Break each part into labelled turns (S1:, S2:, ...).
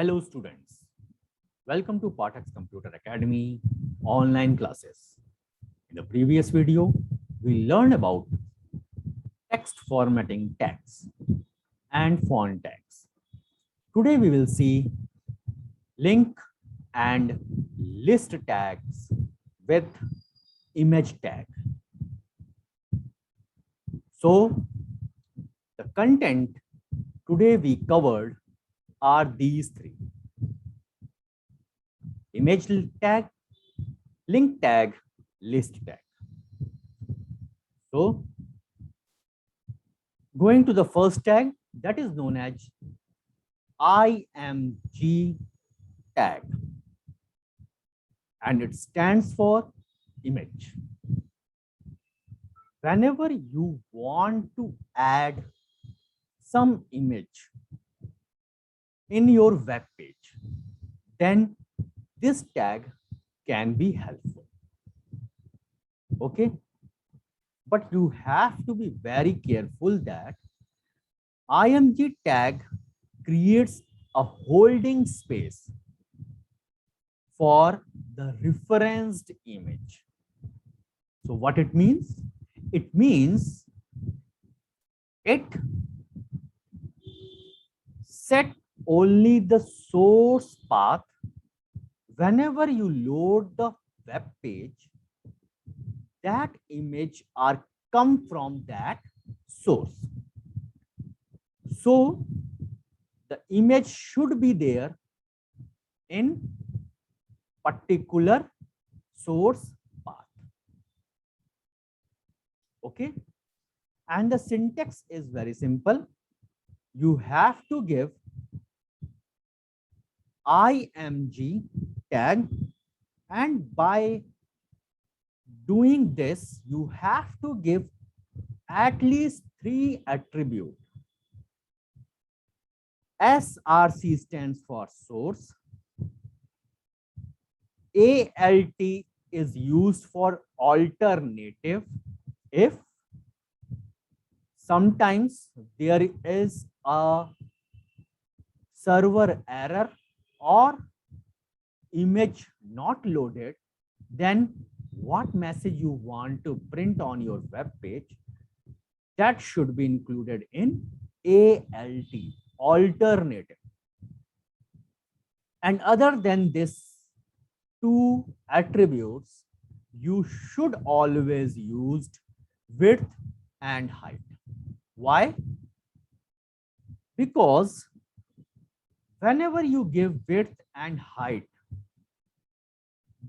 S1: Hello students, welcome to Pathak's Computer Academy online classes. In the previous video, we learned about text formatting tags and font tags. Today we will see link and list tags with image tag. So the content today we covered are these three: image tag, link tag, list tag. So going to the first tag, that is known as IMG tag, and it stands for image. Whenever you want to add some image in your web page, then this tag can be helpful. Okay, but you have to be very careful that IMG tag creates a holding space for the referenced image. So what it means? It means it set only the source path whenever you load the web page. That image are come from that source. So the image should be there in particular source path. Okay, and the syntax is very simple. You have to give IMG tag, and by doing this you have to give at least 3 attributes. SRC stands for source. ALT is used for alternative. If sometimes there is a server error or image not loaded, then what message you want to print on your web page, that should be included in ALT, alternative. And other than this 2 attributes, you should always use width and height. Why? Because whenever you give width and height,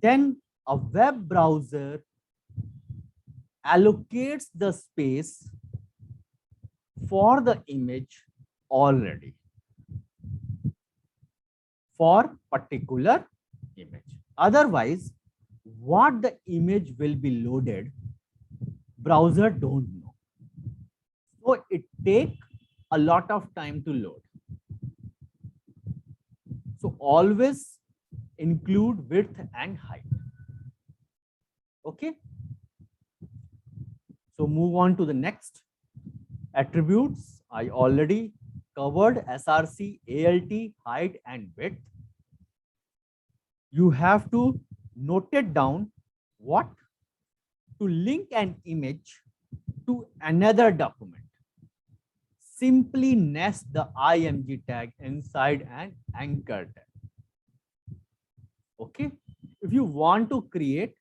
S1: then a web browser allocates the space for the image already for particular image. Otherwise, what the image will be loaded, browser don't know. So it takes a lot of time to load. So always include width and height. Okay. So move on to the next attributes. I already covered SRC, ALT, height, and width. You have to note it down what to link an image to another document. Simply nest the IMG tag inside an anchor tag. Okay, if you want to create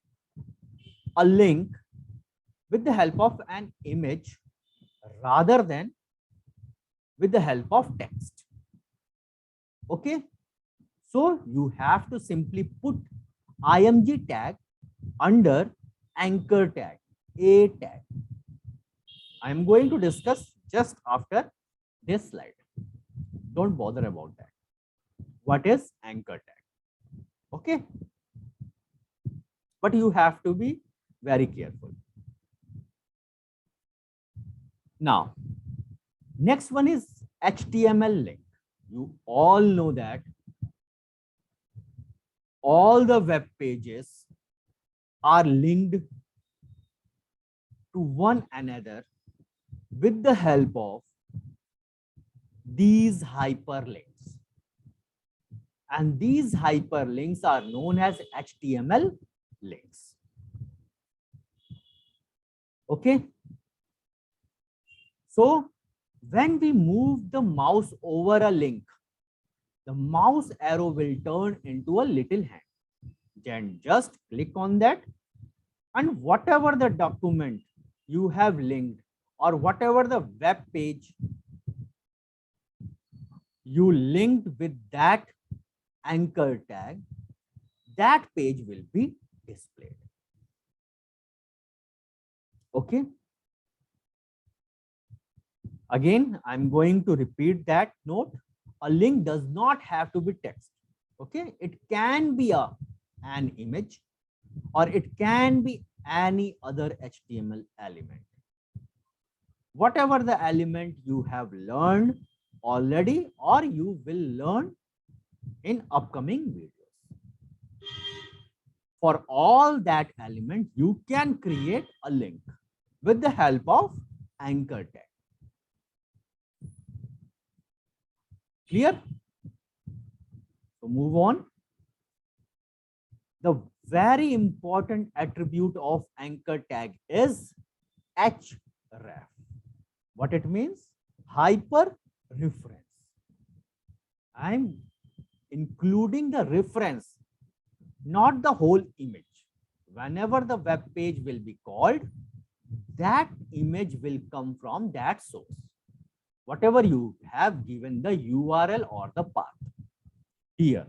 S1: a link with the help of an image rather than with the help of text. Okay, so you have to simply put IMG tag under anchor tag, A tag. I am going to discuss just after this slide. Don't bother about that. What is anchor tag? Okay, but you have to be very careful. Now, next one is HTML link. You all know that all the web pages are linked to one another with the help of these hyperlinks. And these hyperlinks are known as HTML links. Okay. So when we move the mouse over a link, the mouse arrow will turn into a little hand. Then just click on that, and whatever the document you have linked or whatever the web page you linked with that anchor tag, that page will be displayed. Okay. Again, I'm going to repeat that note. A link does not have to be text. Okay. It can be an image, or it can be any other HTML element. Whatever the element you have learned already or you will learn in upcoming videos. For all that element, you can create a link with the help of anchor tag. Clear? So move on. The very important attribute of anchor tag is href. What it means? Hyper reference. I'm including the reference, not the whole image. Whenever the web page will be called, that image will come from that source, whatever you have given the URL or the path here.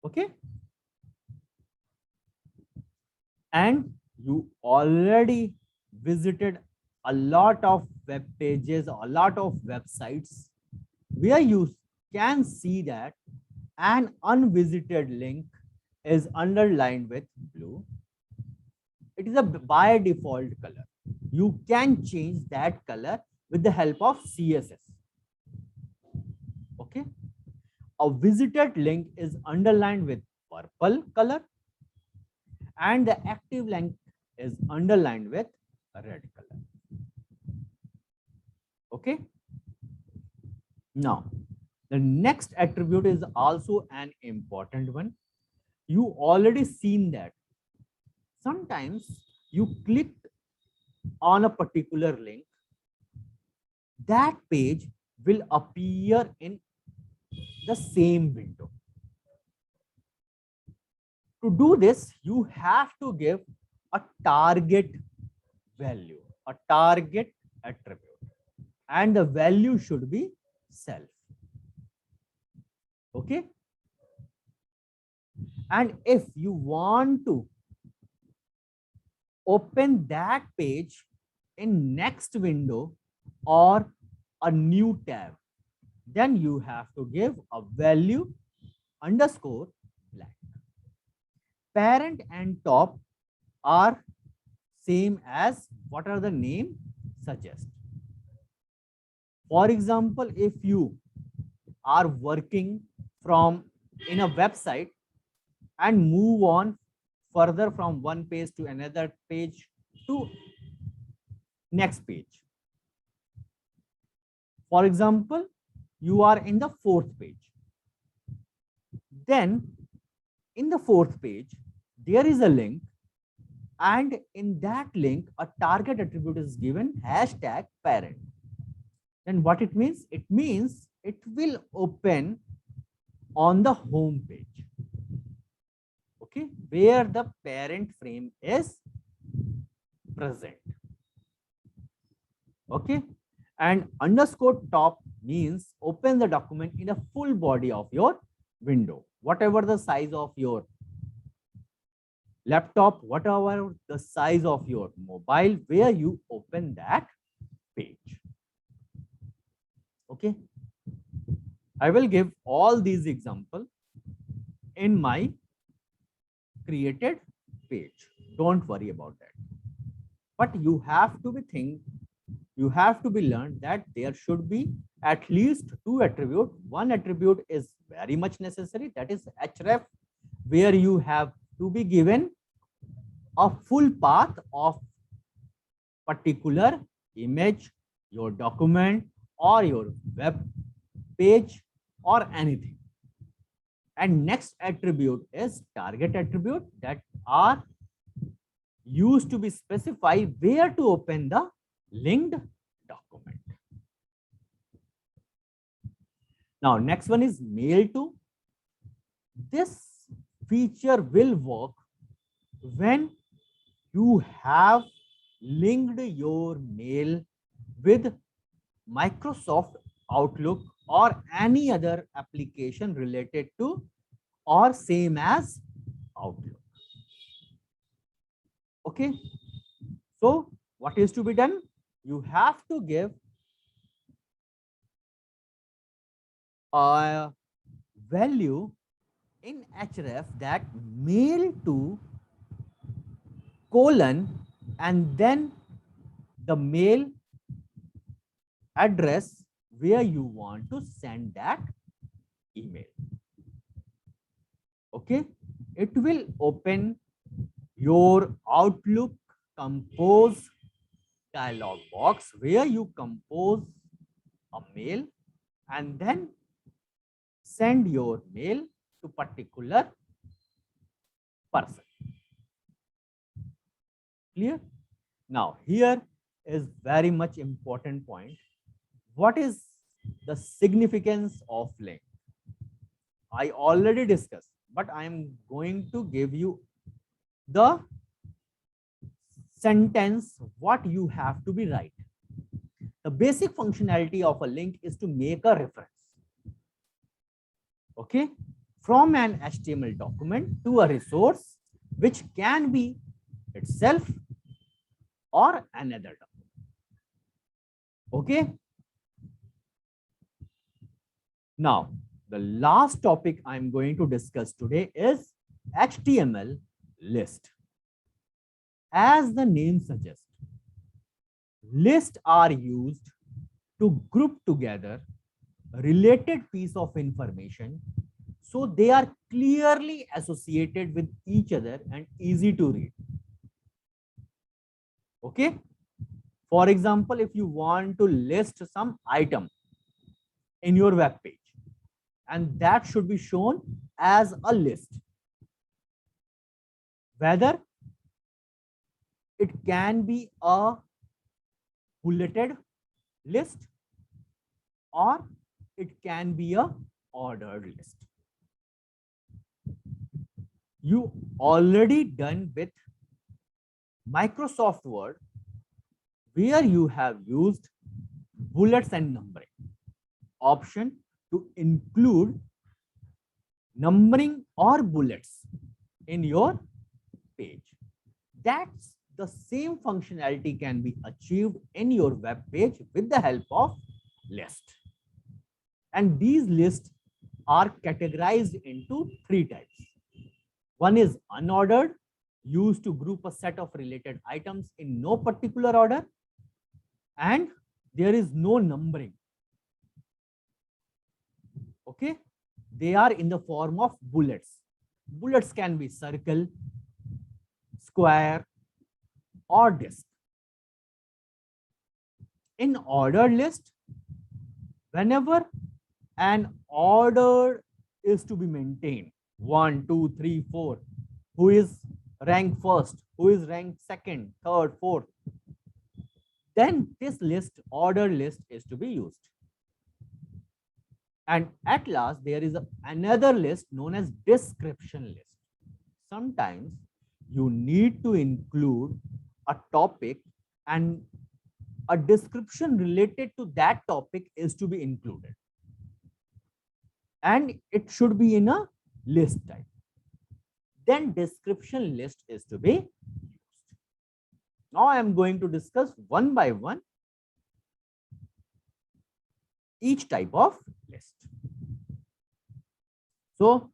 S1: Okay. And you already visited a lot of web pages, a lot of websites where you can see that an unvisited link is underlined with blue. It is a by default color. You can change that color with the help of CSS. Okay. A visited link is underlined with purple color, and the active link is underlined with red color. Okay. Now, the next attribute is also an important one. You already seen that sometimes you clicked on a particular link, that page will appear in the same window. To do this, you have to give a target value, a target attribute, and the value should be self. Okay. And if you want to open that page in next window or a new tab, then you have to give a value underscore blank. Parent and top are same as what are the name suggest. For example, if you are working from in a website and move on further from one page to another page to next page. For example, you are in the fourth page. Then in the fourth page, there is a link, and in that link, a target attribute is given hashtag parent. Then what it means? It means it will open on the home page. Okay, where the parent frame is present. Okay, and underscore top means open the document in a full body of your window, whatever the size of your laptop, whatever the size of your mobile, where you open that page. Okay, I will give all these examples in my created page. Don't worry about that. But you have to be learned that there should be at least two attributes. One attribute is very much necessary, that is href, where you have to be given a full path of particular image, your document, or your web page, or anything. And next attribute is target attribute that are used to be specify where to open the linked document. Now, next one is mail to. This feature will work when you have linked your mail with Microsoft Outlook or any other application related to or same as Outlook. Okay. So what is to be done? You have to give a value in href that mail to colon and then the mail address where you want to send that email. Okay, it will open your Outlook compose dialog box where you compose a mail and then send your mail to particular person. Clear? Now here is very much important point. What is the significance of link? I already discussed, but I am going to give you the sentence what you have to be right. The basic functionality of a link is to make a reference, okay, from an HTML document to a resource which can be itself or another document. Okay. Now, the last topic I'm going to discuss today is HTML list. As the name suggests, lists are used to group together related piece of information so they are clearly associated with each other and easy to read. Okay. For example, if you want to list some item in your web page, and that should be shown as a list, whether it can be a bulleted list or it can be a ordered list. You already done with Microsoft Word where you have used bullets and numbering option to include numbering or bullets in your page. That's the same functionality can be achieved in your web page with the help of list. And these lists are categorized into three types. One is unordered, used to group a set of related items in no particular order, and there is no numbering. Okay, they are in the form of bullets. Bullets can be circle, square, or disk. In ordered list, whenever an order is to be maintained, 1, 2, 3, 4, who is ranked first, who is ranked second, third, fourth, then this list, ordered list, is to be used. And at last, there is another list known as description list. Sometimes you need to include a topic and a description related to that topic is to be included. And it should be in a list type. Then description list is to be used. Now I am going to discuss one by one each type of list. So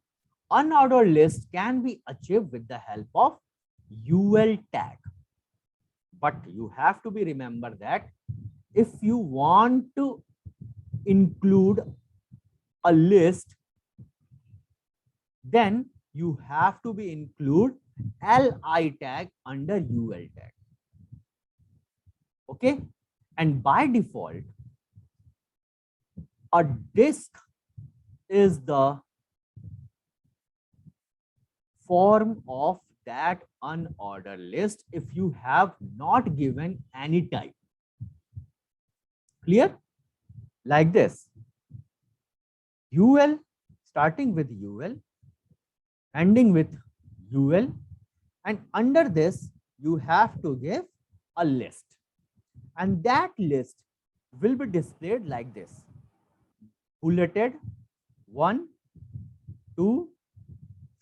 S1: unordered list can be achieved with the help of UL tag. But you have to be remember that if you want to include a list, then you have to be include li tag under UL tag. Okay, and by default, a disk is the form of that unordered list if you have not given any type. Clear? Like this. UL, starting with UL, ending with UL, and under this you have to give a list, and that list will be displayed like this: bulleted 1, 2,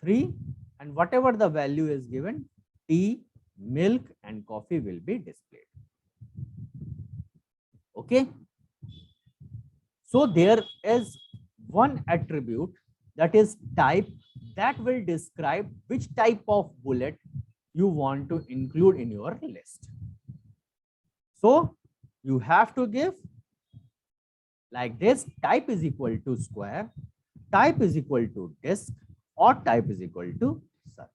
S1: 3, and whatever the value is given, tea, milk, and coffee will be displayed. Okay. So there is one attribute, that is type, that will describe which type of bullet you want to include in your list. So you have to give like this: type is equal to square, type is equal to disk, or type is equal to circle.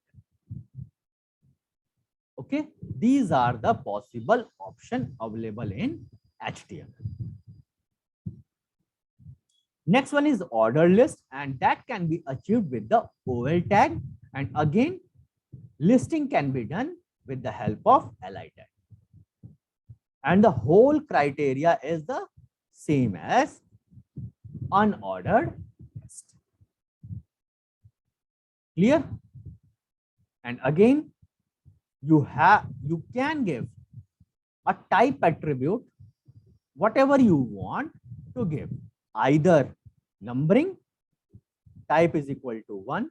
S1: Okay, these are the possible options available in HTML. Next one is order list, and that can be achieved with the OL tag, and again listing can be done with the help of li tag, and the whole criteria is the same as unordered list. Clear? And again you can give a type attribute whatever you want to give, either numbering, type is equal to 1,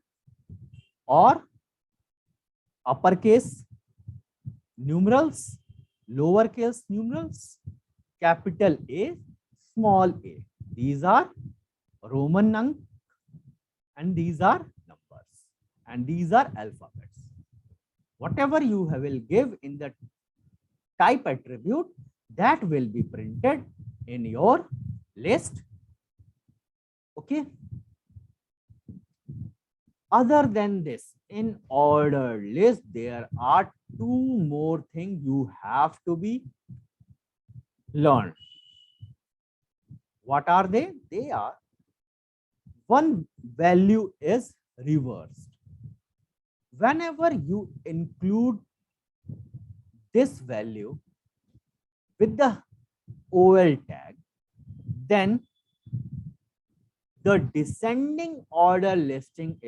S1: or uppercase numerals, lowercase numerals, capital A, small a. These are Roman number, and these are numbers, and these are alphabets. Whatever you will give in the type attribute, that will be printed in your list. Okay. Other than this, in ordered list, there are 2 more things you have to be learned. What are they? They are: one value is reversed. Whenever you include this value with the OL tag, then the descending order listing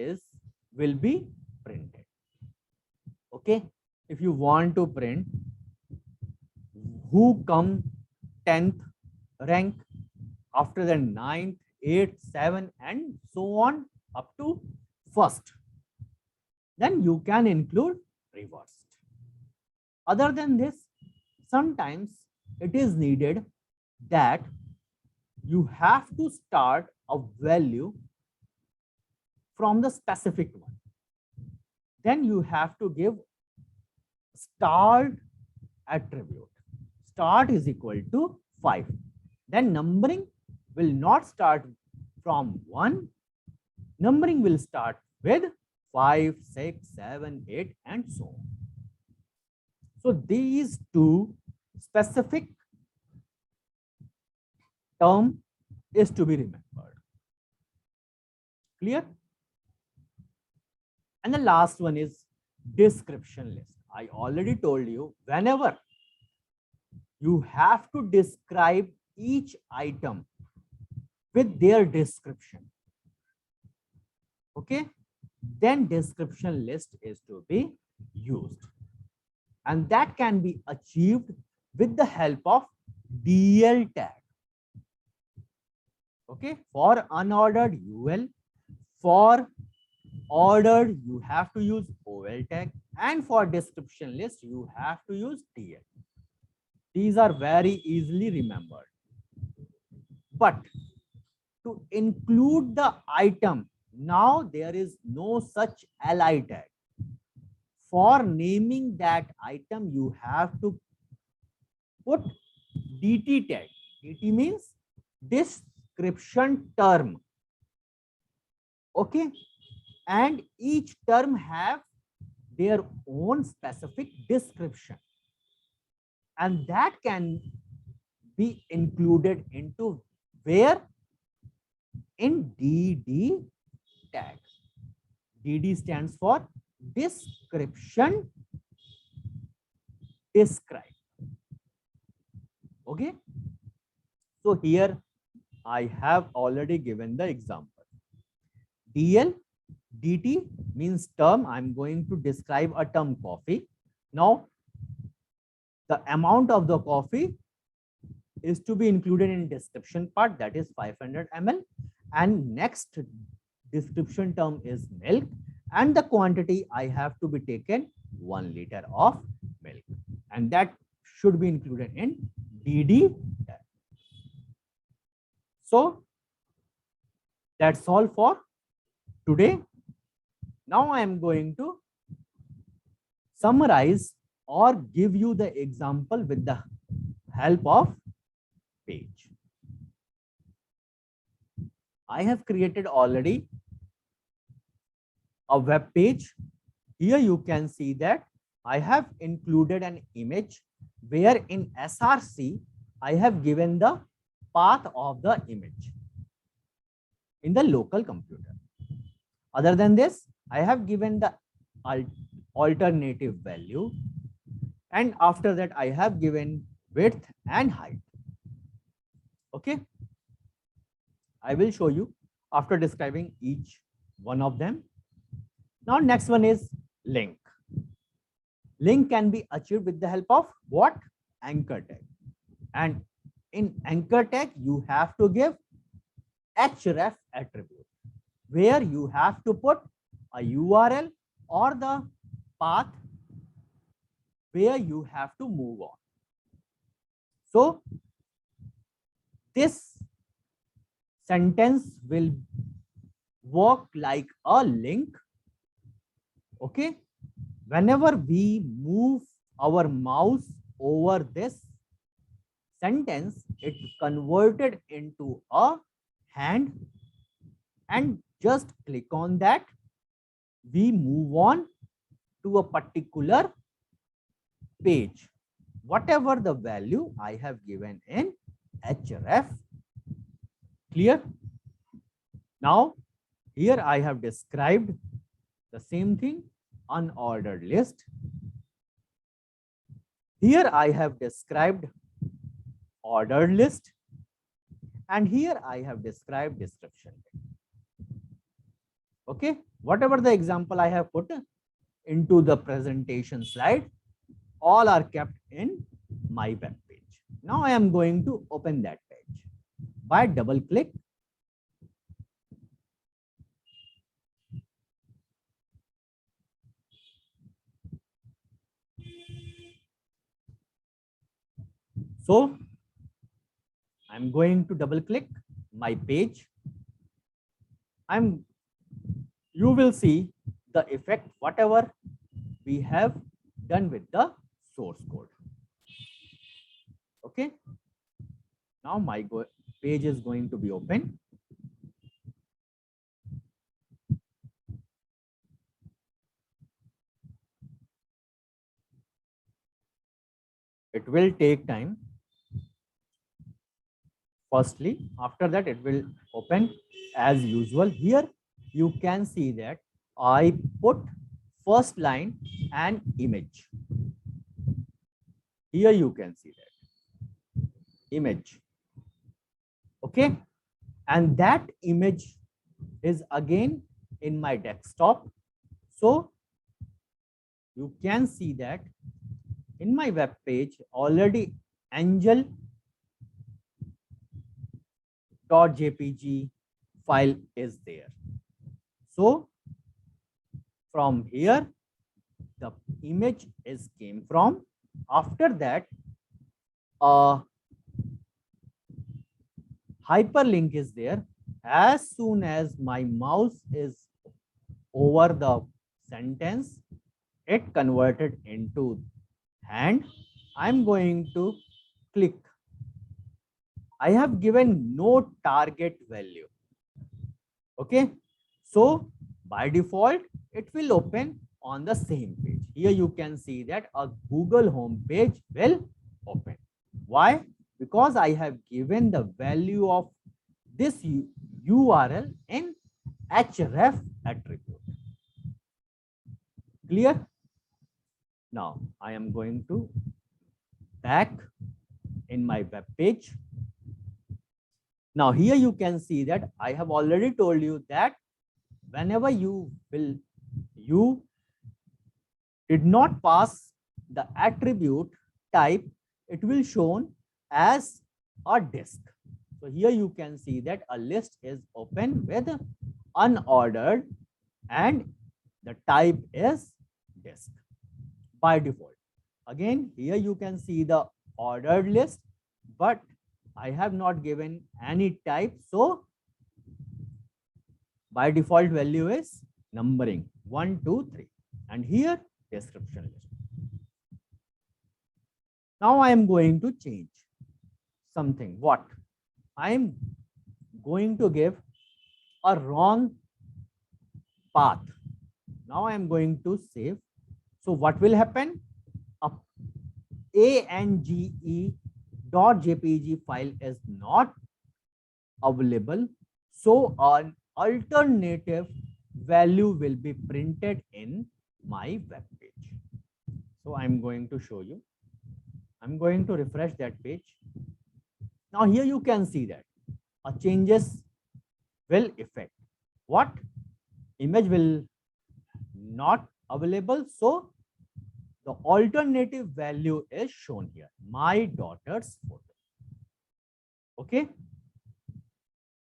S1: will be printed. Okay, if you want to print who come 10th rank, after the 9th, 8th, 7th, and so on up to 1st, then you can include reversed. Other than this, sometimes it is needed that you have to start a value from the specific one. Then you have to give start attribute. Start is equal to 5. Then numbering will not start from 1. Numbering will start with 5, 6, 7, 8, and so on. So these 2 specific term is to be remembered. Clear? And the last one is description list. I already told you, whenever you have to describe each item with their description, okay, then description list is to be used, and that can be achieved with the help of DL tag. Okay, for unordered UL, for ordered you have to use OL tag, and for description list you have to use DL. These are very easily remembered. But to include the item, now there is no such li tag. For naming that item, you have to put DT tag. DT means description term. Okay, and each term have their own specific description, and that can be included into where? In DD tag. DD stands for description describe. Okay, so here I have already given the example. DL DT means term. I'm going to describe a term coffee. Now the amount of the coffee is to be included in description part, that is 500 ml, and next description term is milk, and the quantity I have to be taken 1 liter of milk, and that should be included in DD. So that's all for today. Now I am going to summarize or give you the example with the help of page. I have created already a web page. Here you can see that I have included an image where in SRC I have given the path of the image in the local computer. Other than this, I have given the alternative value, and after that I have given width and height. Okay, I will show you after describing each one of them. Now next one is link. Link can be achieved with the help of what? Anchor tag. And in anchor tag you have to give href attribute, where you have to put a URL or the path where you have to move on. So this sentence will work like a link. Okay, whenever we move our mouse over this sentence, it converted into a hand, and just click on that, we move on to a particular page, whatever the value I have given in href. Clear? Now here I have described the same thing, unordered list. Here I have described ordered list, and here I have described description. Okay, whatever the example I have put into the presentation slide, all are kept in my web page. Now I am going to open that page by double click. So I'm going to double click my page. You will see the effect whatever we have done with the source code. Okay, now my page is going to be open. It will take time. Firstly, after that it will open as usual. Here you can see that I put first line and image. Here you can see that image. Okay, and that image is again in my desktop. So you can see that in my web page already angel.jpg file is there. So from here the image is came from. After that a hyperlink is there. As soon as my mouse is over the sentence, it converted into hand. I'm going to click. I have given no target value. Okay, so by default it will open on the same page. Here you can see that a Google home page will open. Why? Because I have given the value of this URL in href attribute. Clear? Now I am going to back in my web page. Now here you can see that I have already told you that whenever you did not pass the attribute type, it will shown as a disk. So here you can see that a list is open with unordered and the type is disk by default. Again, here you can see the ordered list, but I have not given any type. So by default value is numbering 1, 2, 3, and here description list. Now I am going to change something. What? I am going to give a wrong path. Now I am going to save. So what will happen? ANGE.jpg file is not available. So an alternative value will be printed in my web page. So I'm going to show you. I'm going to refresh that page. Now here you can see that a changes will affect. What? Image will not available. So the alternative value is shown here, my daughter's photo. Okay.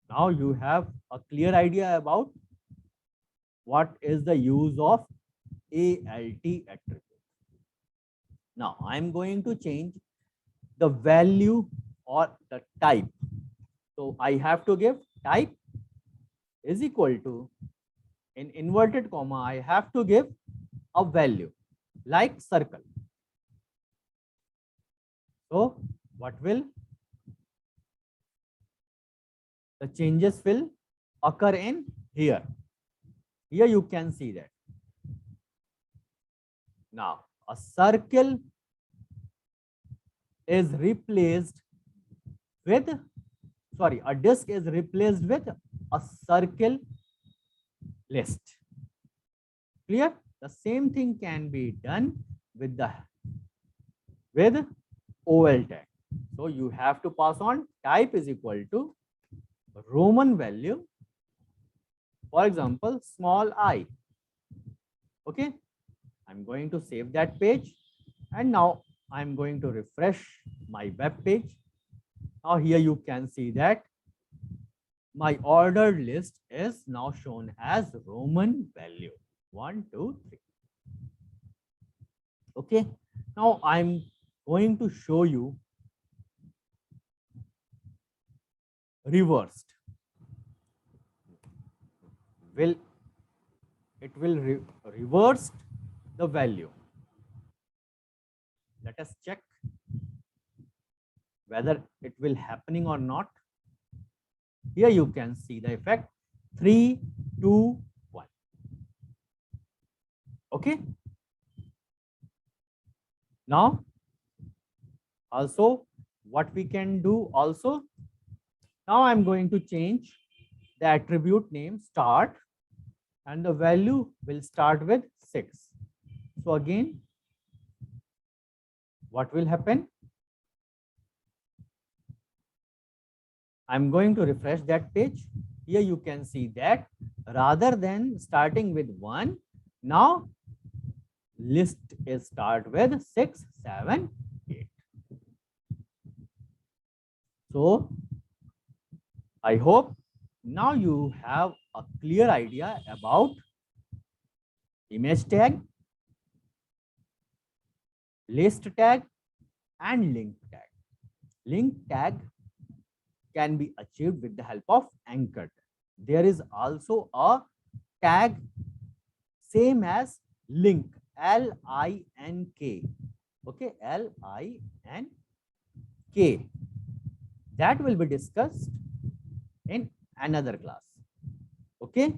S1: Now you have a clear idea about what is the use of ALT attribute. Now I'm going to change the value or the type. So I have to give type is equal to, in inverted comma, I have to give a value like circle. So what will the changes will occur in here. Here you can see that. Now a circle is replaced with, sorry, a disk is replaced with a circle list. Clear? The same thing can be done with OL tag. So you have to pass on type is equal to Roman value, for example, small I. Okay, I'm going to save that page, and now I'm going to refresh my web page. Now here you can see that my ordered list is now shown as Roman value 1, 2, 3. Okay, now I'm going to show you reversed. It will reverse the value. Let us check whether it will happening or not. Here you can see the effect 3, 2, 1. Okay. Now also what we can do also, now I'm going to change the attribute name start, and the value will start with 6. So again, what will happen? I'm going to refresh that page. Here you can see that rather than starting with 1, now list is start with 6, 7, 8. So I hope now you have a clear idea about image tag, list tag, and link tag. Link tag can be achieved with the help of anchor tag. There is also a tag same as link, L-I-N-K. Okay, L-I-N-K. That will be discussed in another class. Okay.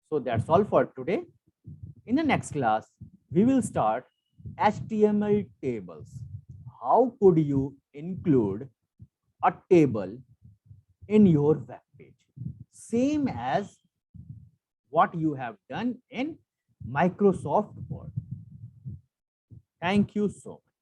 S1: So that's all for today. In the next class, we will start HTML tables. How could you include a table in your web page? Same as what you have done in Microsoft Word. Thank you so much.